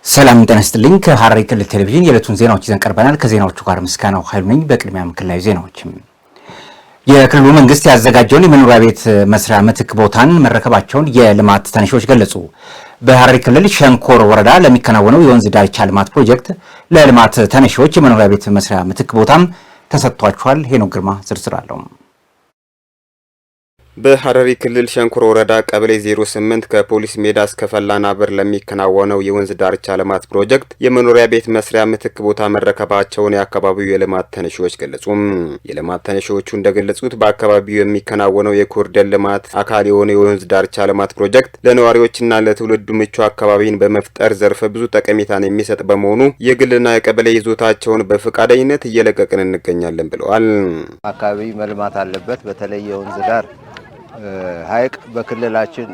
ሰላም ጤና ይስጥልኝ። ከሐረሪ ክልል ቴሌቪዥን የዕለቱን ዜናዎች ይዘን ቀርበናል። ከዜናዎቹ ጋር ምስጋናው ኃይሉ ነኝ። በቅድሚያም ክልላዊ ዜናዎችም የክልሉ መንግስት ያዘጋጀውን የመኖሪያ ቤት መስሪያ ምትክ ቦታን መረከባቸውን የልማት ተነሺዎች ገለጹ። በሐረሪ ክልል ሸንኮር ወረዳ ለሚከናወነው የወንዝ ዳርቻ ልማት ፕሮጀክት ለልማት ተነሺዎች የመኖሪያ ቤት መስሪያ ምትክ ቦታም ተሰጥቷቸዋል። ሄኖክ ግርማ ዝርዝር አለው። በሐረሪ ክልል ሸንኮር ወረዳ ቀበሌ 08 ከፖሊስ ሜዳ እስከ ፈላና በር ለሚከናወነው የወንዝ ዳርቻ ልማት ፕሮጀክት የመኖሪያ ቤት መስሪያ ምትክ ቦታ መረከባቸውን የአካባቢው የልማት ተነሺዎች ገለጹ። የልማት ተነሺዎቹ እንደገለጹት በአካባቢው የሚከናወነው የኮሪደር ልማት አካል የሆነ የወንዝ ዳርቻ ልማት ፕሮጀክት ለነዋሪዎችና ለትውልዱ ምቹ አካባቢን በመፍጠር ዘርፈ ብዙ ጠቀሜታን የሚሰጥ በመሆኑ የግልና የቀበሌ ይዞታቸውን በፈቃደኝነት እየለቀቅን እንገኛለን ብለዋል። አካባቢ መልማት አለበት። በተለይ የወንዝ ዳር ሀይቅ በክልላችን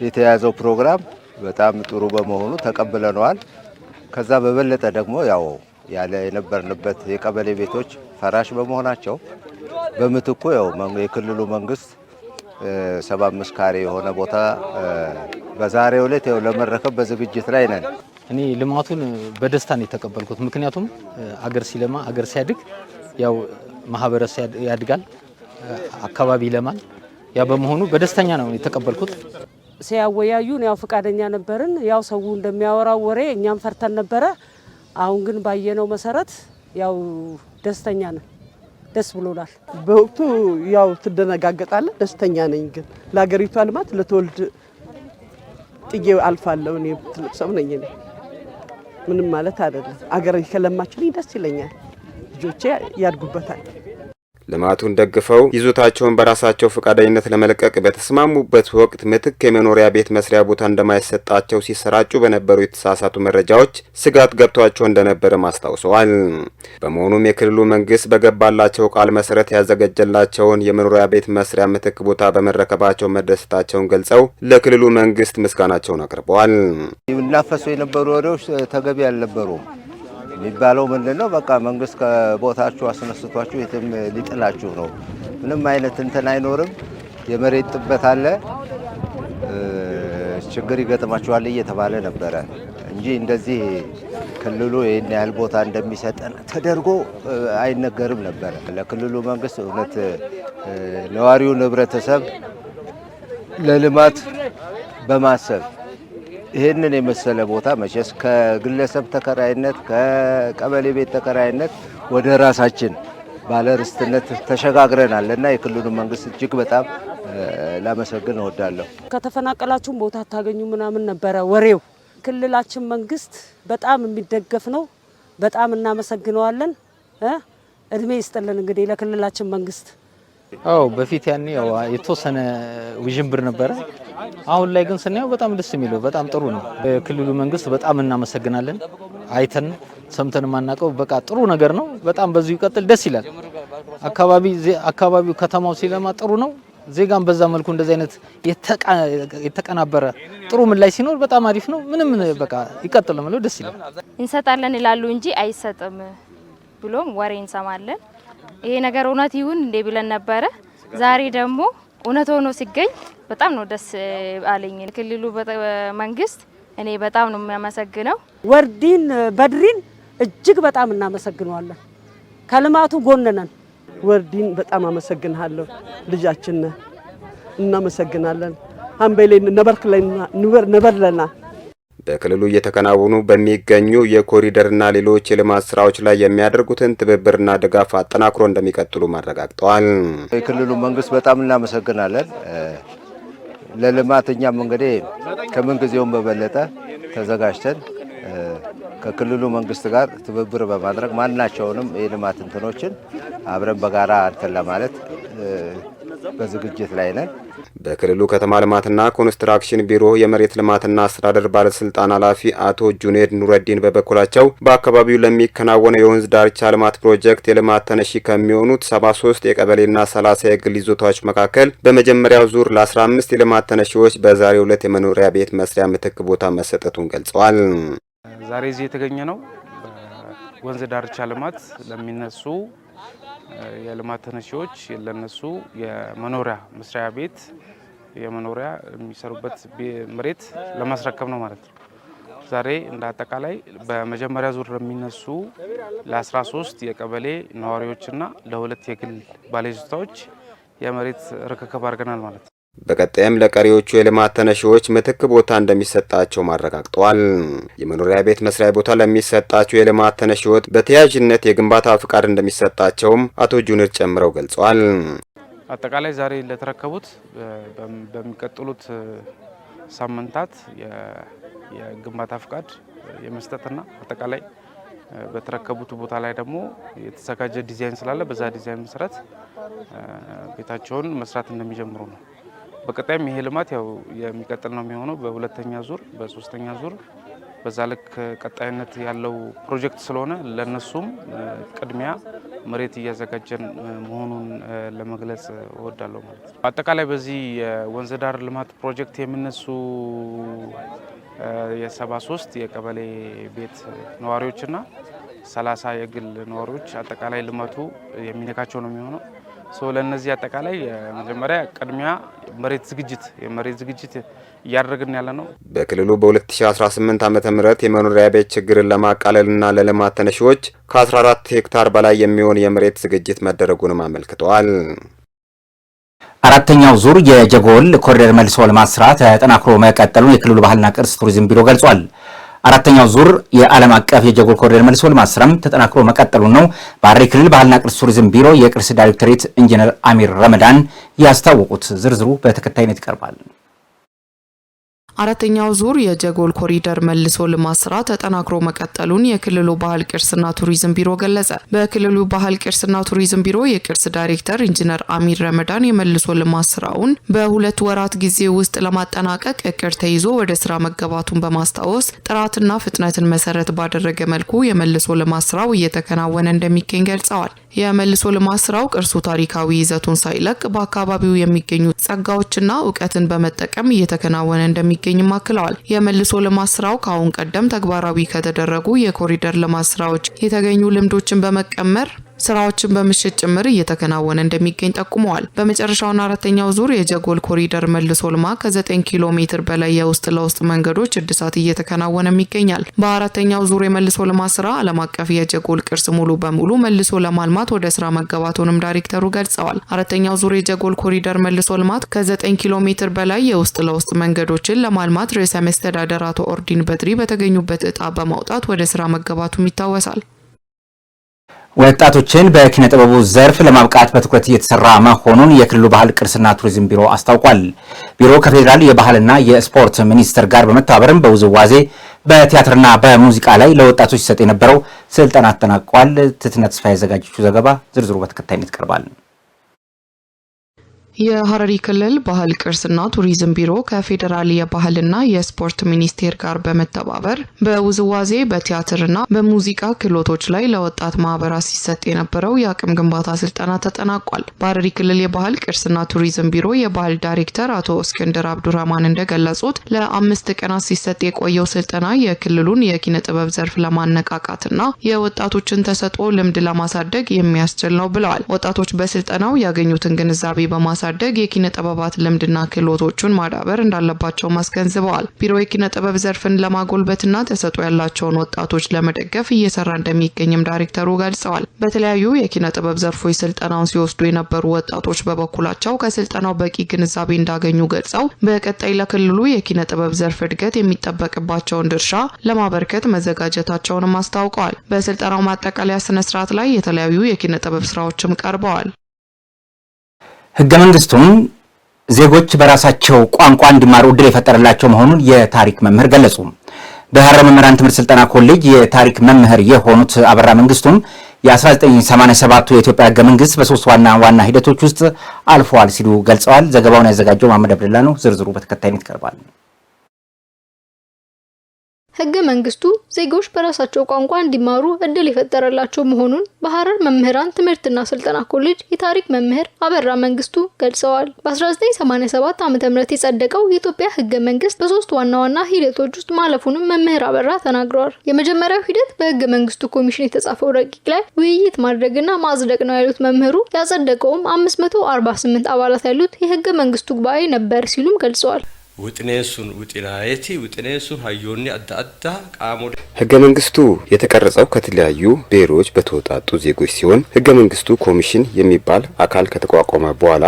የተያዘው ፕሮግራም በጣም ጥሩ በመሆኑ ተቀብለነዋል። ከዛ በበለጠ ደግሞ ያለ የነበርንበት የቀበሌ ቤቶች ፈራሽ በመሆናቸው በምትኩ የክልሉ መንግስት 75 ካሬ የሆነ ቦታ በዛሬው ዕለት ለመረከብ በዝግጅት ላይ ነን። እኔ ልማቱን በደስታ ነው የተቀበልኩት። ምክንያቱም አገር ሲለማ አገር ሲያድግ ማህበረሰብ ያድጋል፣ አካባቢ ይለማል። ያ በመሆኑ በደስተኛ ነው የተቀበልኩት። ሲያወያዩን ፈቃደኛ ነበርን። ሰው እንደሚያወራው ወሬ እኛም ፈርተን ነበረ። አሁን ግን ባየነው መሰረት ደስተኛ ነን። ደስ ብሎናል። በወቅቱ ትደነጋገጣለ። ደስተኛ ነኝ። ግን ለሀገሪቷ ልማት ለተወልድ ጥዬ አልፋለሁ። እኔ ትልቅ ሰው ነኝ። እኔ ምንም ማለት አይደለም። አገሬ ከለማችልኝ ደስ ይለኛል። ልጆቼ ያድጉበታል። ልማቱን ደግፈው ይዞታቸውን በራሳቸው ፈቃደኝነት ለመለቀቅ በተስማሙበት ወቅት ምትክ የመኖሪያ ቤት መስሪያ ቦታ እንደማይሰጣቸው ሲሰራጩ በነበሩ የተሳሳቱ መረጃዎች ስጋት ገብቷቸው እንደነበረ አስታውሰዋል። በመሆኑም የክልሉ መንግስት በገባላቸው ቃል መሰረት ያዘጋጀላቸውን የመኖሪያ ቤት መስሪያ ምትክ ቦታ በመረከባቸው መደሰታቸውን ገልጸው ለክልሉ መንግስት ምስጋናቸውን አቅርበዋል። ይናፈሱ የነበሩ ወሬዎች ተገቢ አልነበሩም። የሚባለው ምንድነው? በቃ መንግስት ከቦታችሁ አስነስቷችሁ የትም ሊጥላችሁ ነው፣ ምንም አይነት እንትን አይኖርም፣ የመሬት ጥበት አለ፣ ችግር ይገጥማችኋል እየተባለ ነበረ እንጂ እንደዚህ ክልሉ ይህን ያህል ቦታ እንደሚሰጠን ተደርጎ አይነገርም ነበረ። ለክልሉ መንግስት እውነት ነዋሪውን ህብረተሰብ ለልማት በማሰብ ይሄንን የመሰለ ቦታ መቼስ ከግለሰብ ተከራይነት ከቀበሌ ቤት ተከራይነት ወደ ራሳችን ባለርስትነት ተሸጋግረናል እና የክልሉ መንግስት እጅግ በጣም ላመሰግን እወዳለሁ። ከተፈናቀላችሁም ቦታ ታገኙ ምናምን ነበረ ወሬው። ክልላችን መንግስት በጣም የሚደገፍ ነው። በጣም እናመሰግነዋለን። እድሜ ይስጥልን እንግዲህ ለክልላችን መንግስት። በፊት ያኔ የተወሰነ ውዥንብር ነበረ። አሁን ላይ ግን ስናየው በጣም ደስ የሚለው በጣም ጥሩ ነው። የክልሉ መንግስት በጣም እናመሰግናለን። አይተን ሰምተን ማናቀው በቃ ጥሩ ነገር ነው። በጣም በዚሁ ይቀጥል፣ ደስ ይላል። አካባቢው ከተማው ሲለማ ጥሩ ነው። ዜጋም በዛ መልኩ እንደዚህ አይነት የተቀናበረ ጥሩ ምላሽ ሲኖር በጣም አሪፍ ነው። ምንም በቃ ይቀጥል ነው፣ ደስ ይላል። እንሰጣለን ይላሉ እንጂ አይሰጥም ብሎም ወሬ እንሰማለን። ይሄ ነገር እውነት ይሁን እንዴ ብለን ነበረ። ዛሬ ደግሞ እውነት ሆኖ ሲገኝ በጣም ነው ደስ አለኝ። ክልሉ መንግስት እኔ በጣም ነው የሚያመሰግነው። ወርዲን በድሪን እጅግ በጣም እናመሰግነዋለን። ከልማቱ ጎን ነን። ወርዲን በጣም አመሰግናለሁ። ልጃችን እናመሰግናለን። አንበሌ ነበርለና በክልሉ እየተከናወኑ በሚገኙ የኮሪደርና ሌሎች የልማት ስራዎች ላይ የሚያደርጉትን ትብብርና ድጋፍ አጠናክሮ እንደሚቀጥሉ ማረጋግጠዋል። የክልሉ መንግስት በጣም እናመሰግናለን። ለልማት እኛም እንግዲህ ከምን ጊዜውም በበለጠ ተዘጋጅተን ከክልሉ መንግስት ጋር ትብብር በማድረግ ማናቸውንም የልማት እንትኖችን አብረን በጋራ እንትን ለማለት በዝግጅት ላይ ነን። በክልሉ ከተማ ልማትና ኮንስትራክሽን ቢሮ የመሬት ልማትና አስተዳደር ባለስልጣን ኃላፊ አቶ ጁኔድ ኑረዲን በበኩላቸው በአካባቢው ለሚከናወነው የወንዝ ዳርቻ ልማት ፕሮጀክት የልማት ተነሺ ከሚሆኑት 73 የቀበሌና 30 የግል ይዞታዎች መካከል በመጀመሪያው ዙር ለ15 የልማት ተነሺዎች በዛሬው ዕለት የመኖሪያ ቤት መስሪያ ምትክ ቦታ መሰጠቱን ገልጸዋል። ዛሬ እዚህ የተገኘ ነው ወንዝ ዳርቻ ልማት ለሚነሱ የልማት ተነሺዎች ለነሱ የመኖሪያ መስሪያ ቤት የመኖሪያ የሚሰሩበት መሬት ለማስረከብ ነው ማለት ነው። ዛሬ እንደ አጠቃላይ በመጀመሪያ ዙር ለሚነሱ ለ13 የቀበሌ ነዋሪዎችና ለ2 የግል ባለይዞታዎች የመሬት ርክክብ አድርገናል ማለት ነው። በቀጣይም ለቀሪዎቹ የልማት ተነሺዎች ምትክ ቦታ እንደሚሰጣቸው ማረጋግጠዋል። የመኖሪያ ቤት መስሪያ ቦታ ለሚሰጣቸው የልማት ተነሺዎች በተያያዥነት የግንባታ ፍቃድ እንደሚሰጣቸውም አቶ ጁኒር ጨምረው ገልጸዋል። አጠቃላይ ዛሬ ለተረከቡት በሚቀጥሉት ሳምንታት የግንባታ ፍቃድ የመስጠትና አጠቃላይ በተረከቡት ቦታ ላይ ደግሞ የተዘጋጀ ዲዛይን ስላለ በዛ ዲዛይን መሰረት ቤታቸውን መስራት እንደሚጀምሩ ነው። በቀጣይም ይሄ ልማት ያው የሚቀጥል ነው የሚሆነው በሁለተኛ ዙር በሶስተኛ ዙር በዛ ልክ ቀጣይነት ያለው ፕሮጀክት ስለሆነ ለነሱም ቅድሚያ መሬት እያዘጋጀን መሆኑን ለመግለጽ እወዳለሁ ማለት ነው። አጠቃላይ በዚህ የወንዝ ዳር ልማት ፕሮጀክት የሚነሱ የ73 የቀበሌ ቤት ነዋሪዎችና 30 የግል ነዋሪዎች አጠቃላይ ልማቱ የሚነካቸው ነው የሚሆነው። ለነዚህ አጠቃላይ መጀመሪያ ቅድሚያ የመሬት ዝግጅት እያደረግን ያለ ነው። በክልሉ በ2018 ዓመተ ምህረት የመኖሪያ ቤት ችግርን ለማቃለልና ለልማት ተነሺዎች ከ14 ሄክታር በላይ የሚሆን የመሬት ዝግጅት መደረጉንም አመልክተዋል። አራተኛው ዙር የጀጎል ኮሪደር መልሶ ልማት ስራ ተጠናክሮ መቀጠሉን የክልሉ ባህልና ቅርስ ቱሪዝም ቢሮ ገልጿል። አራተኛው ዙር የዓለም አቀፍ የጀጎል ኮሪደር መልሶ ልማት ስራም ተጠናክሮ መቀጠሉን ነው በሐረሪ ክልል ባህልና ቅርስ ቱሪዝም ቢሮ የቅርስ ዳይሬክቶሬት ኢንጂነር አሚር ረመዳን ያስታወቁት። ዝርዝሩ በተከታይነት ይቀርባል። አራተኛው ዙር የጀጎል ኮሪደር መልሶ ልማት ስራ ተጠናክሮ መቀጠሉን የክልሉ ባህል ቅርስና ቱሪዝም ቢሮ ገለጸ። በክልሉ ባህል ቅርስና ቱሪዝም ቢሮ የቅርስ ዳይሬክተር ኢንጂነር አሚር ረመዳን የመልሶ ልማት ስራውን በ2 ወራት ጊዜ ውስጥ ለማጠናቀቅ እቅድ ተይዞ ወደ ስራ መገባቱን በማስታወስ ጥራትና ፍጥነትን መሰረት ባደረገ መልኩ የመልሶ ልማት ስራው እየተከናወነ እንደሚገኝ ገልጸዋል። የመልሶ ልማት ስራው ቅርሱ ታሪካዊ ይዘቱን ሳይለቅ በአካባቢው የሚገኙ ጸጋዎችና ዕውቀትን በመጠቀም እየተከናወነ እንደሚገኝም አክለዋል። የመልሶ ልማት ስራው ከአሁን ቀደም ተግባራዊ ከተደረጉ የኮሪደር ልማት ስራዎች የተገኙ ልምዶችን በመቀመር ስራዎችን በምሽት ጭምር እየተከናወነ እንደሚገኝ ጠቁመዋል። በመጨረሻውና አራተኛው ዙር የጀጎል ኮሪደር መልሶ ልማት ከ9 ኪሎ ሜትር በላይ የውስጥ ለውስጥ መንገዶች እድሳት እየተከናወነም ይገኛል። በአራተኛው ዙር የመልሶ ልማት ስራ ዓለም አቀፍ የጀጎል ቅርስ ሙሉ በሙሉ መልሶ ለማልማት ወደ ስራ መገባቱንም ዳይሬክተሩ ገልጸዋል። አራተኛው ዙር የጀጎል ኮሪደር መልሶ ልማት ከ9 ኪሎ ሜትር በላይ የውስጥ ለውስጥ መንገዶችን ለማልማት ርዕሰ መስተዳድር አቶ ኦርዲን በድሪ በተገኙበት እጣ በማውጣት ወደ ስራ መገባቱም ይታወሳል። ወጣቶችን በኪነ ጥበቡ ዘርፍ ለማብቃት በትኩረት እየተሰራ መሆኑን የክልሉ ባህል ቅርስና ቱሪዝም ቢሮ አስታውቋል። ቢሮ ከፌዴራል የባህልና የስፖርት ሚኒስቴር ጋር በመተባበርም በውዝዋዜ በቲያትርና በሙዚቃ ላይ ለወጣቶች ሲሰጥ የነበረው ስልጠና አጠናቋል። ትትነት ተስፋ ያዘጋጀችው ዘገባ ዝርዝሩ በተከታይነት ይቀርባል። የሐረሪ ክልል ባህል ቅርስና ቱሪዝም ቢሮ ከፌዴራል የባህልና የስፖርት ሚኒስቴር ጋር በመተባበር በውዝዋዜ በቲያትርና በሙዚቃ ክህሎቶች ላይ ለወጣት ማህበራት ሲሰጥ የነበረው የአቅም ግንባታ ስልጠና ተጠናቋል። በሐረሪ ክልል የባህል ቅርስና ቱሪዝም ቢሮ የባህል ዳይሬክተር አቶ እስክንድር አብዱራህማን እንደገለጹት ለ5 ቀናት ሲሰጥ የቆየው ስልጠና የክልሉን የኪነ ጥበብ ዘርፍ ለማነቃቃትና የወጣቶችን ተሰጥኦ ልምድ ለማሳደግ የሚያስችል ነው ብለዋል። ወጣቶች በስልጠናው ያገኙትን ግንዛቤ በማሳደግ የኪነ ጥበባት ልምድና ክህሎቶችን ማዳበር እንዳለባቸው ማስገንዝበዋል። ቢሮ የኪነ ጥበብ ዘርፍን ለማጎልበትና ተሰጥኦ ያላቸውን ወጣቶች ለመደገፍ እየሰራ እንደሚገኝም ዳይሬክተሩ ገልጸዋል። በተለያዩ የኪነ ጥበብ ዘርፎች ስልጠናውን ሲወስዱ የነበሩ ወጣቶች በበኩላቸው ከስልጠናው በቂ ግንዛቤ እንዳገኙ ገልጸው በቀጣይ ለክልሉ የኪነ ጥበብ ዘርፍ እድገት የሚጠበቅባቸውን ድርሻ ለማበርከት መዘጋጀታቸውንም አስታውቀዋል። በስልጠናው ማጠቃለያ ስነ ስርዓት ላይ የተለያዩ የኪነ ጥበብ ስራዎችም ቀርበዋል። ህገ መንግስቱም ዜጎች በራሳቸው ቋንቋ እንዲማሩ እድል የፈጠረላቸው መሆኑን የታሪክ መምህር ገለጹ። በሐረር መምህራን ትምህርት ስልጠና ኮሌጅ የታሪክ መምህር የሆኑት አበራ መንግስቱም የ1987ቱ የኢትዮጵያ ህገ መንግስት በ3 ዋና ሂደቶች ውስጥ አልፈዋል ሲሉ ገልጸዋል። ዘገባውን ያዘጋጀው መሐመድ አብደላ ነው። ዝርዝሩ በተከታይነት ይቀርባል። ህገ መንግስቱ ዜጎች በራሳቸው ቋንቋ እንዲማሩ እድል የፈጠረላቸው መሆኑን በሐረር መምህራን ትምህርትና ስልጠና ኮሌጅ የታሪክ መምህር አበራ መንግስቱ ገልጸዋል። በ1987 ዓ.ም የጸደቀው የኢትዮጵያ ህገ መንግስት በ3 ዋና ሂደቶች ውስጥ ማለፉንም መምህር አበራ ተናግረዋል። የመጀመሪያው ሂደት በህገ መንግስቱ ኮሚሽን የተጻፈው ረቂቅ ላይ ውይይት ማድረግና ማጽደቅ ነው ያሉት መምህሩ ያጸደቀውም 548 አባላት ያሉት የህገ መንግስቱ ጉባኤ ነበር ሲሉም ገልጸዋል። ውጥኔሱን ውጥናየቲ ውጥኔሱን ሀዮኒ አዳአዳ ቃሞ ህገ መንግስቱ የተቀረጸው ከተለያዩ ብሔሮች በተወጣጡ ዜጎች ሲሆን ህገ መንግስቱ ኮሚሽን የሚባል አካል ከተቋቋመ በኋላ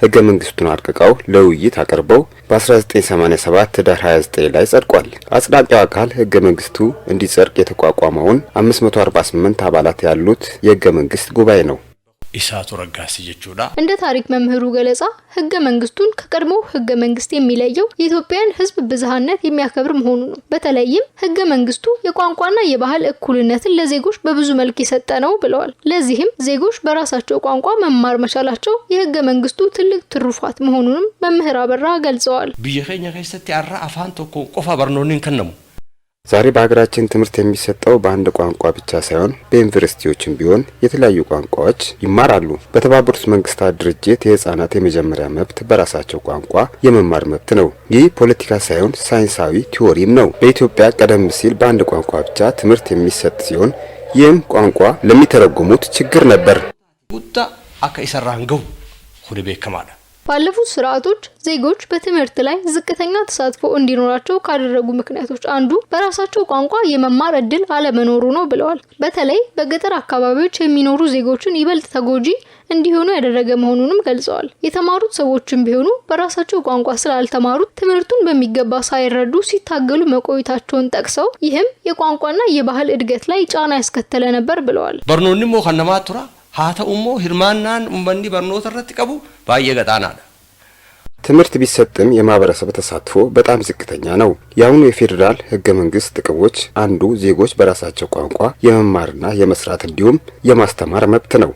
ህገ መንግስቱን አርቅቀው ለውይይት አቀርበው በ1987 ዳር 29 ላይ ጸድቋል። አጽዳቂው አካል ህገ መንግስቱ እንዲጸድቅ የተቋቋመውን 548 አባላት ያሉት የህገ መንግስት ጉባኤ ነው። ኢሳቱ ረጋሲ ጀቹዳ እንደ ታሪክ መምህሩ ገለጻ ህገ መንግስቱን ከቀድሞው ህገ መንግስት የሚለየው የኢትዮጵያን ህዝብ ብዝሃነት የሚያከብር መሆኑ ነው። በተለይም ህገ መንግስቱ የቋንቋና የባህል እኩልነትን ለዜጎች በብዙ መልክ የሰጠ ነው ብለዋል። ለዚህም ዜጎች በራሳቸው ቋንቋ መማር መቻላቸው የህገ መንግስቱ ትልቅ ትሩፋት መሆኑንም መምህር አበራ ገልጸዋል። ብየኸኛ ከሰት ያራ አፋን ተኮ ቆፋ በርኖኒን ከነሙ ዛሬ በሀገራችን ትምህርት የሚሰጠው በአንድ ቋንቋ ብቻ ሳይሆን በዩኒቨርሲቲዎችም ቢሆን የተለያዩ ቋንቋዎች ይማራሉ። በተባበሩት መንግስታት ድርጅት የህፃናት የመጀመሪያ መብት በራሳቸው ቋንቋ የመማር መብት ነው። ይህ ፖለቲካ ሳይሆን ሳይንሳዊ ቲዎሪም ነው። በኢትዮጵያ ቀደም ሲል በአንድ ቋንቋ ብቻ ትምህርት የሚሰጥ ሲሆን ይህም ቋንቋ ለሚተረጉሙት ችግር ነበር። ቁጣ አካ ይሰራንገው ሁሉ ከማለ ባለፉት ስርዓቶች ዜጎች በትምህርት ላይ ዝቅተኛ ተሳትፎ እንዲኖራቸው ካደረጉ ምክንያቶች አንዱ በራሳቸው ቋንቋ የመማር እድል አለመኖሩ ነው ብለዋል። በተለይ በገጠር አካባቢዎች የሚኖሩ ዜጎችን ይበልጥ ተጎጂ እንዲሆኑ ያደረገ መሆኑንም ገልጸዋል። የተማሩት ሰዎችም ቢሆኑ በራሳቸው ቋንቋ ስላልተማሩት ትምህርቱን በሚገባ ሳይረዱ ሲታገሉ መቆየታቸውን ጠቅሰው ይህም የቋንቋና የባህል እድገት ላይ ጫና ያስከተለ ነበር ብለዋል። በርኖኒሞ ከነማቱራ ሀተኡሞ ሂርማናን ኡምበኒ በርኖት ረትቀቡ ባየገጣና ትምህርት ቢሰጥም የማህበረሰብ ተሳትፎ በጣም ዝቅተኛ ነው። የአሁኑ የፌዴራል ህገ መንግስት ጥቅሞች አንዱ ዜጎች በራሳቸው ቋንቋ የመማርና የመስራት እንዲሁም የማስተማር መብት ነው።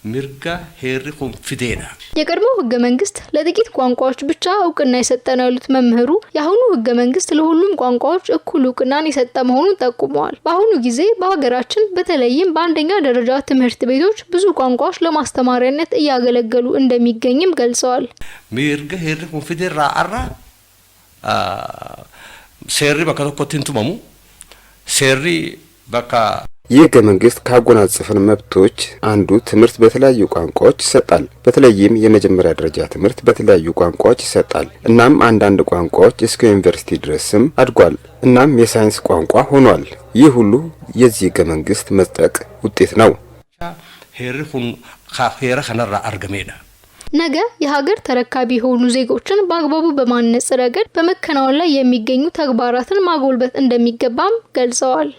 ሚርጋ ሄሪኩም ፊዴና የቀድሞው ህገ መንግስት ለጥቂት ቋንቋዎች ብቻ እውቅና የሰጠ ነው ያሉት መምህሩ የአሁኑ ህገ መንግስት ለሁሉም ቋንቋዎች እኩል እውቅናን የሰጠ መሆኑን ጠቁመዋል። በአሁኑ ጊዜ በሀገራችን በተለይም በአንደኛ ደረጃ ትምህርት ቤቶች ብዙ ቋንቋዎች ለማስተማሪያነት እያገለገሉ እንደሚገኝም ገልጸዋል። ሚርጋ ሄሪኩም ፊዴራ አራ ሴሪ በከተኮቲን ቱመሙ ሴሪ በካ ይህ ህገ መንግስት ካጎናጸፈን መብቶች አንዱ ትምህርት በተለያዩ ቋንቋዎች ይሰጣል። በተለይም የመጀመሪያ ደረጃ ትምህርት በተለያዩ ቋንቋዎች ይሰጣል። እናም አንዳንድ ቋንቋዎች እስከ ዩኒቨርሲቲ ድረስም አድጓል። እናም የሳይንስ ቋንቋ ሆኗል። ይህ ሁሉ የዚህ ህገ መንግስት መጽደቅ ውጤት ነው። ሄሪኩን ካፌራ ከነራ አርገሜዳ ነገ የሀገር ተረካቢ የሆኑ ዜጎችን በአግባቡ በማነጽ ረገድ በመከናወን ላይ የሚገኙ ተግባራትን ማጎልበት እንደሚገባም ገልጸዋል።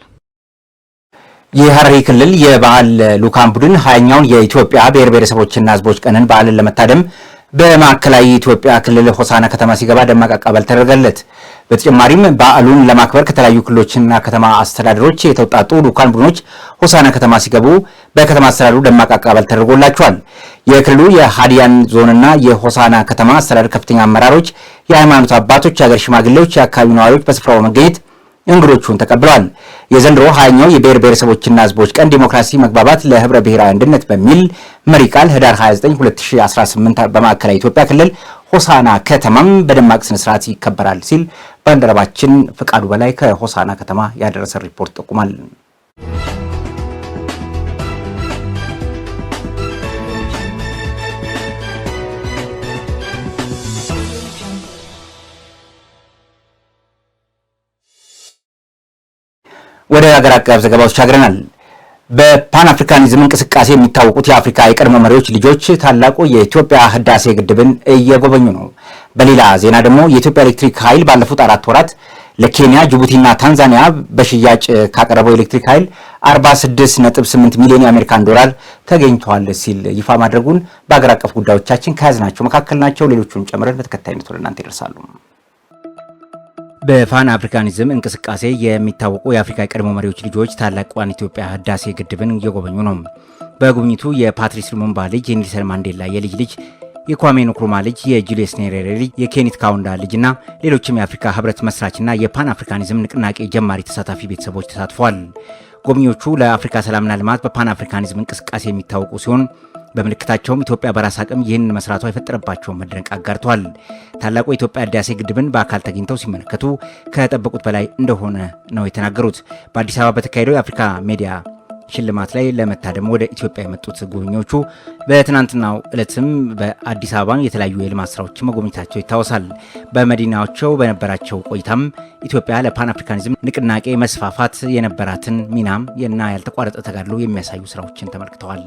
የሐረሪ ክልል የባህል ሉካን ቡድን 20ኛውን የኢትዮጵያ ብሔር ብሔረሰቦችና ህዝቦች ቀንን በዓልን ለመታደም በማዕከላዊ ኢትዮጵያ ክልል ሆሳና ከተማ ሲገባ ደማቅ አቀባበል ተደረገለት። በተጨማሪም በዓሉን ለማክበር ከተለያዩ ክልሎችና ከተማ አስተዳደሮች የተውጣጡ ሉካን ቡድኖች ሆሳና ከተማ ሲገቡ በከተማ አስተዳደሩ ደማቅ አቀባበል ተደርጎላቸዋል። የክልሉ የሀዲያን ዞንና የሆሳና ከተማ አስተዳደር ከፍተኛ አመራሮች፣ የሃይማኖት አባቶች፣ የሀገር ሽማግሌዎች፣ የአካባቢው ነዋሪዎች በስፍራው በመገኘት እንግዶቹን ተቀብለዋል። የዘንድሮ 20ኛው የብሔር ብሔረሰቦችና ህዝቦች ቀን ዲሞክራሲ፣ መግባባት ለህብረ ብሔራዊ አንድነት በሚል መሪ ቃል ህዳር 29 2018 በማዕከላዊ ኢትዮጵያ ክልል ሆሳና ከተማም በደማቅ ስነ ስርዓት ይከበራል ሲል ባልደረባችን ፍቃዱ በላይ ከሆሳና ከተማ ያደረሰ ሪፖርት ጠቁሟል። ወደ ሀገር አቀፍ ዘገባዎች አግረናል። በፓን አፍሪካኒዝም እንቅስቃሴ የሚታወቁት የአፍሪካ የቀድሞ መሪዎች ልጆች ታላቁ የኢትዮጵያ ህዳሴ ግድብን እየጎበኙ ነው። በሌላ ዜና ደግሞ የኢትዮጵያ ኤሌክትሪክ ኃይል ባለፉት 4 ወራት ለኬንያ፣ ጅቡቲና ታንዛኒያ በሽያጭ ካቀረበው ኤሌክትሪክ ኃይል 46.8 ሚሊዮን የአሜሪካን ዶላር ተገኝቷል ሲል ይፋ ማድረጉን በሀገር አቀፍ ጉዳዮቻችን ከያዝናቸው መካከል ናቸው። ሌሎቹን ጨምረን በተከታይነት ወደ እናንተ ይደርሳሉ። በፓን አፍሪካኒዝም እንቅስቃሴ የሚታወቁ የአፍሪካ የቀድሞ መሪዎች ልጆች ታላቋን ኢትዮጵያ ህዳሴ ግድብን እየጎበኙ ነው። በጉብኝቱ የፓትሪስ ሉሙምባ ልጅ የኔልሰን ማንዴላ የልጅ ልጅ፣ የኳሜ ንክሩማ ልጅ፣ የጁሊየስ ኔሬሬ ልጅ፣ የኬኔት ካውንዳ ልጅና ሌሎችም የአፍሪካ ህብረት መስራችና የፓን አፍሪካኒዝም ንቅናቄ ጀማሪ ተሳታፊ ቤተሰቦች ተሳትፏል። ጎብኚዎቹ ለአፍሪካ ሰላምና ልማት በፓን አፍሪካኒዝም እንቅስቃሴ የሚታወቁ ሲሆን በምልክታቸውም ኢትዮጵያ በራስ አቅም ይህን መስራቷ የፈጠረባቸውን መድነቅ አጋርተዋል። ታላቁ የኢትዮጵያ ህዳሴ ግድብን በአካል ተገኝተው ሲመለከቱ ከጠበቁት በላይ እንደሆነ ነው የተናገሩት። በአዲስ አበባ በተካሄደው የአፍሪካ ሜዲያ ሽልማት ላይ ለመታደም ወደ ኢትዮጵያ የመጡት ጎብኚዎቹ በትናንትናው ዕለትም በአዲስ አበባ የተለያዩ የልማት ስራዎችን መጎብኘታቸው ይታወሳል። በመዲናቸው በነበራቸው ቆይታም ኢትዮጵያ ለፓን አፍሪካኒዝም ንቅናቄ መስፋፋት የነበራትን ሚናም እና ያልተቋረጠ ተጋድሎ የሚያሳዩ ስራዎችን ተመልክተዋል።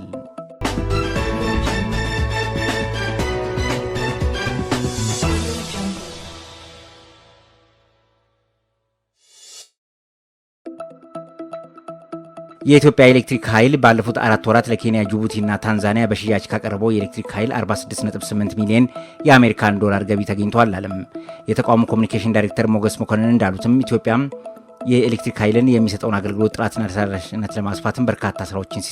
የኢትዮጵያ ኤሌክትሪክ ኃይል ባለፉት 4 ወራት ለኬንያ፣ ጅቡቲና ታንዛኒያ በሽያጭ ካቀረበው የኤሌክትሪክ ኃይል 46.8 ሚሊዮን የአሜሪካን ዶላር ገቢ ተገኝቷል አለም። የተቋሙ ኮሚኒኬሽን ዳይሬክተር ሞገስ መኮንን እንዳሉትም ኢትዮጵያ የኤሌክትሪክ ኃይልን የሚሰጠውን አገልግሎት ጥራትና ተደራሽነት ለማስፋትም በርካታ ስራዎችን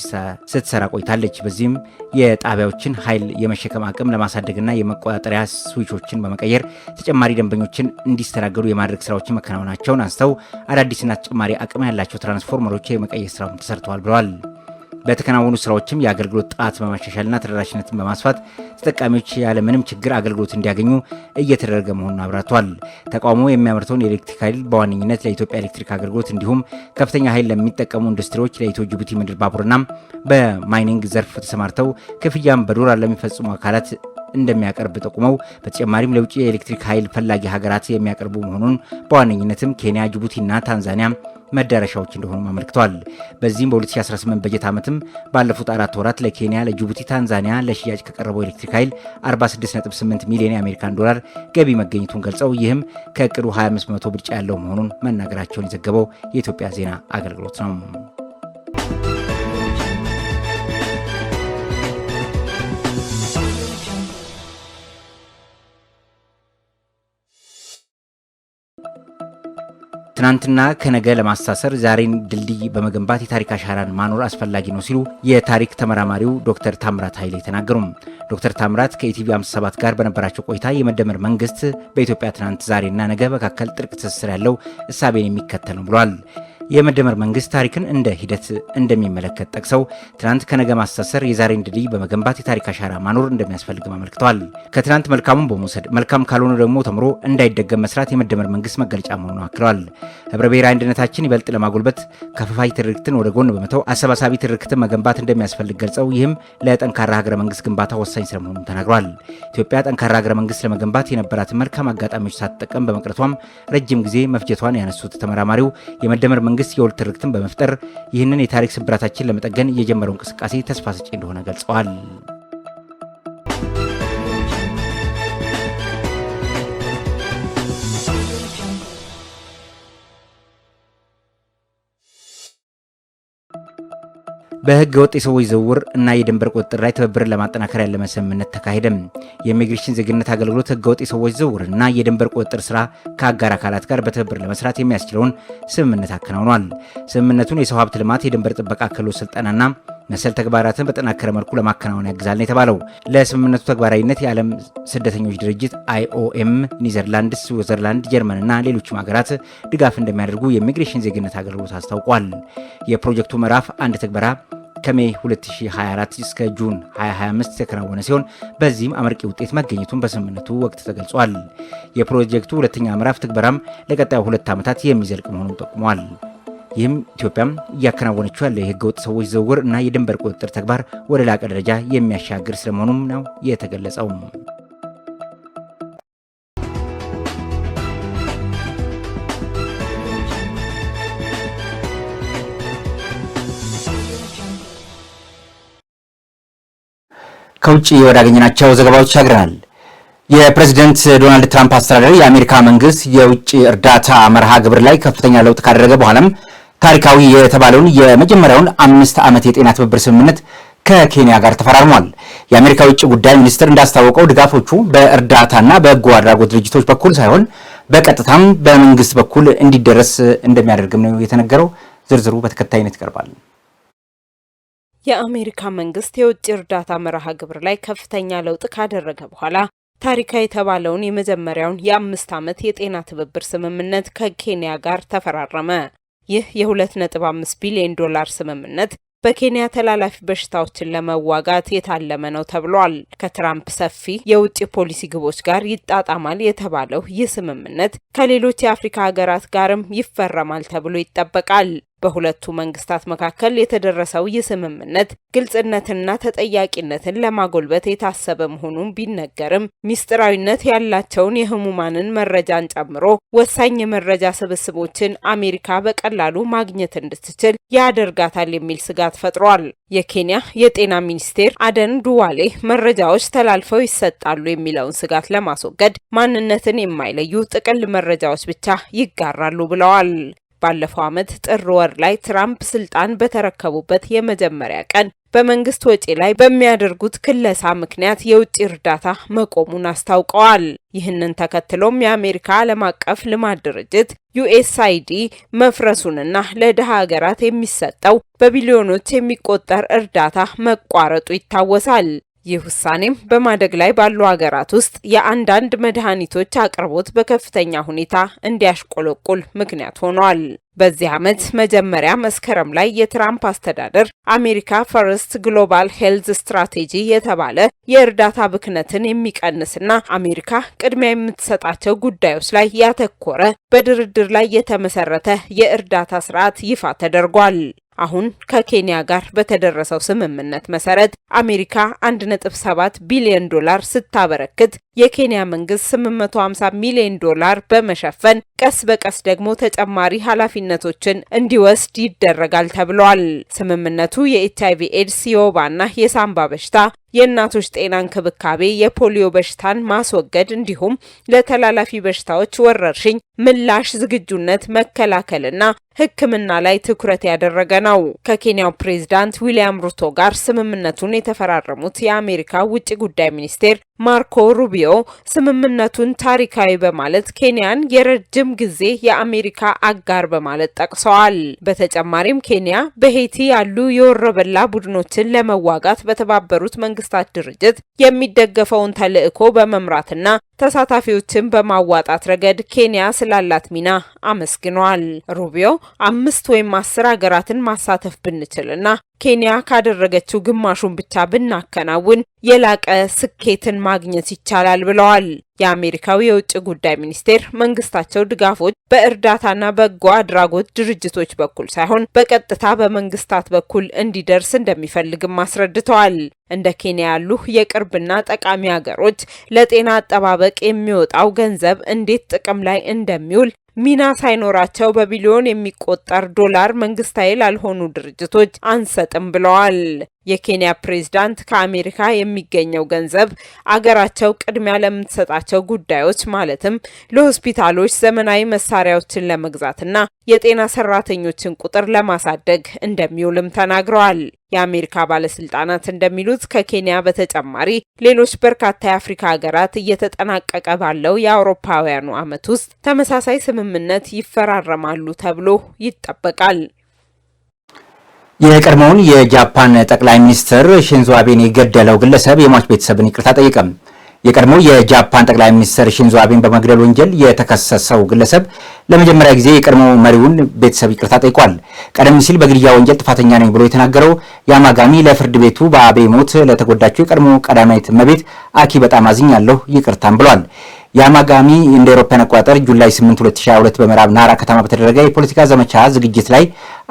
ስትሰራ ቆይታለች። በዚህም የጣቢያዎችን ኃይል የመሸከም አቅም ለማሳደግና የመቆጣጠሪያ ስዊቾችን በመቀየር ተጨማሪ ደንበኞችን እንዲስተናገዱ የማድረግ ስራዎችን መከናወናቸውን አንስተው አዳዲስና ተጨማሪ አቅም ያላቸው ትራንስፎርመሮች የመቀየር ስራውን ተሰርተዋል ብለዋል። በተከናወኑ ስራዎችም የአገልግሎት ጥራት በማሻሻልና ተደራሽነትን በማስፋት ተጠቃሚዎች ያለ ምንም ችግር አገልግሎት እንዲያገኙ እየተደረገ መሆኑን አብራርተዋል። ተቋሙ የሚያመርተውን የኤሌክትሪክ ኃይል በዋነኝነት ለኢትዮጵያ ኤሌክትሪክ አገልግሎት እንዲሁም ከፍተኛ ኃይል ለሚጠቀሙ ኢንዱስትሪዎች፣ ለኢትዮ ጅቡቲ ምድር ባቡርና በማይኒንግ ዘርፍ ተሰማርተው ክፍያም በዶላር ለሚፈጽሙ አካላት እንደሚያቀርብ ጠቁመው በተጨማሪም ለውጭ የኤሌክትሪክ ኃይል ፈላጊ ሀገራት የሚያቀርቡ መሆኑን በዋነኝነትም ኬንያ፣ ጅቡቲና ታንዛኒያ መዳረሻዎች እንደሆኑ አመልክተዋል። በዚህም በ2018 በጀት ዓመትም ባለፉት 4 ወራት ለኬንያ፣ ለጅቡቲ፣ ታንዛኒያ ለሽያጭ ከቀረበው ኤሌክትሪክ ኃይል 46.8 ሚሊዮን የአሜሪካን ዶላር ገቢ መገኘቱን ገልጸው ይህም ከእቅዱ 25% ብልጫ ያለው መሆኑን መናገራቸውን የዘገበው የኢትዮጵያ ዜና አገልግሎት ነው። ትናንትና ከነገ ለማስተሳሰር ዛሬን ድልድይ በመገንባት የታሪክ አሻራን ማኖር አስፈላጊ ነው ሲሉ የታሪክ ተመራማሪው ዶክተር ታምራት ኃይሌ ተናገሩ። ዶክተር ታምራት ከኢቲቪ 57 ጋር በነበራቸው ቆይታ የመደመር መንግስት በኢትዮጵያ ትናንት ዛሬና ነገ መካከል ጥልቅ ትስስር ያለው እሳቤን የሚከተል ነው ብለዋል። የመደመር መንግስት ታሪክን እንደ ሂደት እንደሚመለከት ጠቅሰው ትናንት ከነገ ማስተሳሰር የዛሬን ድልድይ በመገንባት የታሪክ አሻራ ማኖር እንደሚያስፈልግም አመልክተዋል። ከትናንት መልካሙን በመውሰድ መልካም ካልሆነ ደግሞ ተምሮ እንዳይደገም መስራት የመደመር መንግስት መገለጫ መሆኑን አክለዋል። ህብረ ብሔራዊ አንድነታችን ይበልጥ ለማጎልበት ከፋፋይ ትርክትን ወደ ጎን በመተው አሰባሳቢ ትርክትን መገንባት እንደሚያስፈልግ ገልጸው ይህም ለጠንካራ ሀገረ መንግስት ግንባታ ወሳኝ ስለመሆኑን ተናግሯል። ኢትዮጵያ ጠንካራ ሀገረ መንግስት ለመገንባት የነበራትን መልካም አጋጣሚዎች ሳትጠቀም በመቅረቷም ረጅም ጊዜ መፍጀቷን ያነሱት ተመራማሪው የመደመር መንግስት የወል ትርክትን በመፍጠር ይህንን የታሪክ ስብራታችን ለመጠገን የጀመረው እንቅስቃሴ ተስፋ ሰጪ እንደሆነ ገልጸዋል። በህገ ወጥ የሰዎች ዝውውር እና የድንበር ቁጥጥር ላይ ትብብርን ለማጠናከር ያለመ ስምምነት ተካሄደ። የኢሚግሬሽን ዜግነት አገልግሎት ህገ ወጥ የሰዎች ዝውውር እና የድንበር ቁጥጥር ስራ ከአጋር አካላት ጋር በትብብር ለመስራት የሚያስችለውን ስምምነት አከናውኗል። ስምምነቱን የሰው ሀብት ልማት፣ የድንበር ጥበቃ ክህሎት ስልጠናና መሰል ተግባራትን በጠናከረ መልኩ ለማከናወን ያግዛል ነው የተባለው። ለስምምነቱ ተግባራዊነት የዓለም ስደተኞች ድርጅት IOM፣ ኒዘርላንድስ፣ ስዊዘርላንድ፣ ጀርመን እና ሌሎችም ሀገራት ድጋፍ እንደሚያደርጉ የኢሚግሬሽን ዜግነት አገልግሎት አስታውቋል። የፕሮጀክቱ ምዕራፍ አንድ ትግበራ ከሜይ 2024 እስከ ጁን 2025 የተከናወነ ሲሆን በዚህም አመርቂ ውጤት መገኘቱን በስምምነቱ ወቅት ተገልጿል። የፕሮጀክቱ ሁለተኛ ምዕራፍ ትግበራም ለቀጣዩ 2 ዓመታት የሚዘልቅ መሆኑን ጠቁሟል። ይህም ኢትዮጵያም እያከናወነችው ያለ የህገወጥ ሰዎች ዝውውር እና የድንበር ቁጥጥር ተግባር ወደ ላቀ ደረጃ የሚያሻግር ስለመሆኑም ነው የተገለጸው። ከውጭ ወዳገኘናቸው ዘገባዎች ያግረናል። የፕሬዝዳንት ዶናልድ ትራምፕ አስተዳደር የአሜሪካ መንግስት የውጭ እርዳታ መርሃ ግብር ላይ ከፍተኛ ለውጥ ካደረገ በኋላም ታሪካዊ የተባለውን የመጀመሪያውን 5 ዓመት የጤና ትብብር ስምምነት ከኬንያ ጋር ተፈራርሟል። የአሜሪካ ውጭ ጉዳይ ሚኒስትር እንዳስታወቀው ድጋፎቹ በእርዳታና በበጎ አድራጎት ድርጅቶች በኩል ሳይሆን በቀጥታም በመንግስት በኩል እንዲደረስ እንደሚያደርግም ነው የተነገረው። ዝርዝሩ በተከታይነት ይቀርባል። የአሜሪካ መንግስት የውጭ እርዳታ መርሃ ግብር ላይ ከፍተኛ ለውጥ ካደረገ በኋላ ታሪካዊ የተባለውን የመጀመሪያውን የ5 ዓመት የጤና ትብብር ስምምነት ከኬንያ ጋር ተፈራረመ። ይህ የ2.5 ቢሊዮን ዶላር ስምምነት በኬንያ ተላላፊ በሽታዎችን ለመዋጋት የታለመ ነው ተብሏል። ከትራምፕ ሰፊ የውጭ ፖሊሲ ግቦች ጋር ይጣጣማል የተባለው ይህ ስምምነት ከሌሎች የአፍሪካ ሀገራት ጋርም ይፈረማል ተብሎ ይጠበቃል። በሁለቱ መንግስታት መካከል የተደረሰው የስምምነት ግልጽነትና ተጠያቂነትን ለማጎልበት የታሰበ መሆኑን ቢነገርም ሚስጥራዊነት ያላቸውን የህሙማንን መረጃን ጨምሮ ወሳኝ የመረጃ ስብስቦችን አሜሪካ በቀላሉ ማግኘት እንድትችል ያደርጋታል የሚል ስጋት ፈጥሯል። የኬንያ የጤና ሚኒስቴር አደን ዱዋሌ መረጃዎች ተላልፈው ይሰጣሉ የሚለውን ስጋት ለማስወገድ ማንነትን የማይለዩ ጥቅል መረጃዎች ብቻ ይጋራሉ ብለዋል። ባለፈው ዓመት ጥር ወር ላይ ትራምፕ ስልጣን በተረከቡበት የመጀመሪያ ቀን በመንግስት ወጪ ላይ በሚያደርጉት ክለሳ ምክንያት የውጭ እርዳታ መቆሙን አስታውቀዋል። ይህንን ተከትሎም የአሜሪካ ዓለም አቀፍ ልማት ድርጅት USAID መፍረሱንና ለድሃ ሀገራት የሚሰጠው በቢሊዮኖች የሚቆጠር እርዳታ መቋረጡ ይታወሳል። ይህ ውሳኔም በማደግ ላይ ባሉ ሀገራት ውስጥ የአንዳንድ መድኃኒቶች አቅርቦት በከፍተኛ ሁኔታ እንዲያሽቆለቁል ምክንያት ሆኗል። በዚህ ዓመት መጀመሪያ መስከረም ላይ የትራምፕ አስተዳደር አሜሪካ ፈርስት ግሎባል ሄልዝ ስትራቴጂ የተባለ የእርዳታ ብክነትን የሚቀንስና አሜሪካ ቅድሚያ የምትሰጣቸው ጉዳዮች ላይ ያተኮረ በድርድር ላይ የተመሰረተ የእርዳታ ስርዓት ይፋ ተደርጓል። አሁን ከኬንያ ጋር በተደረሰው ስምምነት መሰረት አሜሪካ 1.7 ቢሊዮን ዶላር ስታበረክት የኬንያ መንግስት 850 ሚሊዮን ዶላር በመሸፈን ቀስ በቀስ ደግሞ ተጨማሪ ኃላፊነቶችን እንዲወስድ ይደረጋል ተብሏል። ስምምነቱ የኤችአይቪ ኤድስ፣ የወባና የሳምባ በሽታ፣ የእናቶች ጤና እንክብካቤ፣ የፖሊዮ በሽታን ማስወገድ እንዲሁም ለተላላፊ በሽታዎች ወረርሽኝ ምላሽ ዝግጁነት መከላከልና ሕክምና ላይ ትኩረት ያደረገ ነው። ከኬንያው ፕሬዝዳንት ዊሊያም ሩቶ ጋር ስምምነቱን የተፈራረሙት የአሜሪካ ውጭ ጉዳይ ሚኒስቴር ማርኮ ሩቢዮ ስምምነቱን ታሪካዊ በማለት ኬንያን የረጅም ጊዜ የአሜሪካ አጋር በማለት ጠቅሰዋል። በተጨማሪም ኬንያ በሄይቲ ያሉ የወረበላ ቡድኖችን ለመዋጋት በተባበሩት መንግስታት ድርጅት የሚደገፈውን ተልዕኮ በመምራትና ተሳታፊዎችን በማዋጣት ረገድ ኬንያ ስላላት ሚና አመስግነዋል። ሩቢዮ 5 ወይም 10 ሀገራትን ማሳተፍ ብንችልና ኬንያ ካደረገችው ግማሹን ብቻ ብናከናውን የላቀ ስኬትን ማግኘት ይቻላል ብለዋል። የአሜሪካው የውጭ ጉዳይ ሚኒስቴር መንግስታቸው ድጋፎች በእርዳታና በጎ አድራጎት ድርጅቶች በኩል ሳይሆን በቀጥታ በመንግስታት በኩል እንዲደርስ እንደሚፈልግም አስረድተዋል። እንደ ኬንያ ያሉ የቅርብና ጠቃሚ ሀገሮች ለጤና አጠባበቅ የሚወጣው ገንዘብ እንዴት ጥቅም ላይ እንደሚውል ሚና ሳይኖራቸው በቢሊዮን የሚቆጠር ዶላር መንግስታዊ ላልሆኑ ድርጅቶች አንሰጥም ብለዋል። የኬንያ ፕሬዝዳንት ከአሜሪካ የሚገኘው ገንዘብ አገራቸው ቅድሚያ ለምትሰጣቸው ጉዳዮች ማለትም ለሆስፒታሎች ዘመናዊ መሳሪያዎችን ለመግዛትና የጤና ሰራተኞችን ቁጥር ለማሳደግ እንደሚውልም ተናግረዋል። የአሜሪካ ባለስልጣናት እንደሚሉት ከኬንያ በተጨማሪ ሌሎች በርካታ የአፍሪካ ሀገራት እየተጠናቀቀ ባለው የአውሮፓውያኑ ዓመት ውስጥ ተመሳሳይ ስምምነት ይፈራረማሉ ተብሎ ይጠበቃል። የቀድሞውን የጃፓን ጠቅላይ ሚኒስትር ሺንዞ አቤን የገደለው ግለሰብ የሟች ቤተሰብን ይቅርታ ጠየቀም። የቀድሞው የጃፓን ጠቅላይ ሚኒስትር ሺንዞ አቤን በመግደል ወንጀል የተከሰሰው ግለሰብ ለመጀመሪያ ጊዜ የቀድሞው መሪውን ቤተሰብ ይቅርታ ጠይቋል። ቀደም ሲል በግድያ ወንጀል ጥፋተኛ ነኝ ብሎ የተናገረው ያማጋሚ ለፍርድ ቤቱ በአቤ ሞት ለተጎዳችው የቀድሞ ቀዳማዊት እመቤት አኪ በጣም አዝኛለሁ ይቅርታም ብሏል። ያማጋሚ እንደ አውሮፓውያን አቆጣጠር ጁላይ 8 2022 በምዕራብ ናራ ከተማ በተደረገ የፖለቲካ ዘመቻ ዝግጅት ላይ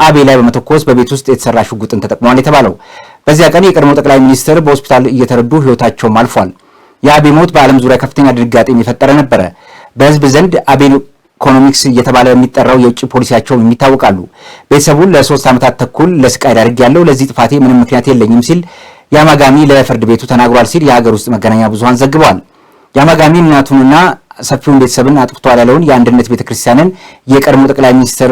አቤ ላይ በመተኮስ በቤት ውስጥ የተሰራ ሽጉጥን ተጠቅሟል የተባለው በዚያ ቀን የቀድሞ ጠቅላይ ሚኒስትር በሆስፒታል እየተረዱ ህይወታቸውም አልፏል። የአቤ ሞት በዓለም ዙሪያ ከፍተኛ ድንጋጤ የፈጠረ ነበረ። በህዝብ ዘንድ አቤ ኢኮኖሚክስ እየተባለ የሚጠራው የውጭ ፖሊሲያቸው የሚታወቃሉ። ቤተሰቡን ለ3 ዓመታት ተኩል ለስቃይ ዳርጌያለሁ፣ ለዚህ ጥፋቴ ምንም ምክንያት የለኝም ሲል ያማጋሚ ለፍርድ ቤቱ ተናግሯል ሲል የሀገር ውስጥ መገናኛ ብዙሃን ዘግበዋል። ያማጋሚ እናቱንና ሰፊውን ቤተሰብን አጥፍቷል ያለውን የአንድነት ቤተክርስቲያንን የቀድሞ ጠቅላይ ሚኒስትር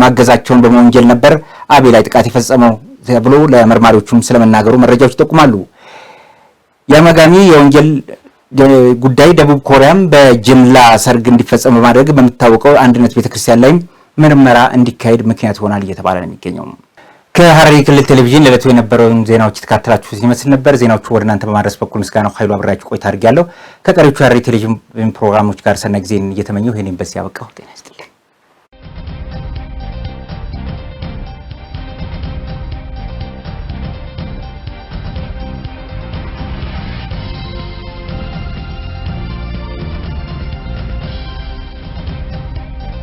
ማገዛቸውን በመወንጀል ነበር አቤ ላይ ጥቃት የፈጸመው ተብሎ ለመርማሪዎቹም ስለመናገሩ መረጃዎች ይጠቁማሉ። ያማጋሚ የወንጀል ጉዳይ ደቡብ ኮሪያም በጅምላ ሰርግ እንዲፈጸም በማድረግ በሚታወቀው አንድነት ቤተክርስቲያን ላይ ምርመራ እንዲካሄድ ምክንያት ይሆናል እየተባለ ነው የሚገኘው። ከሐረሪ ክልል ቴሌቪዥን ለዕለቱ የነበረውን ዜናዎች የተካተላችሁ ይመስል ነበር። ዜናዎቹ ወደ እናንተ በማድረስ በኩል ምስጋናው ኃይሉ አብራችሁ ቆይታ አድርጌያለሁ። ከቀሪዎቹ ሐረሪ ቴሌቪዥን ፕሮግራሞች ጋር ሰናይ ጊዜን እየተመኘሁ ይሄንን በዚህ ያበቃሁ። ጤና ይስጥልኝ።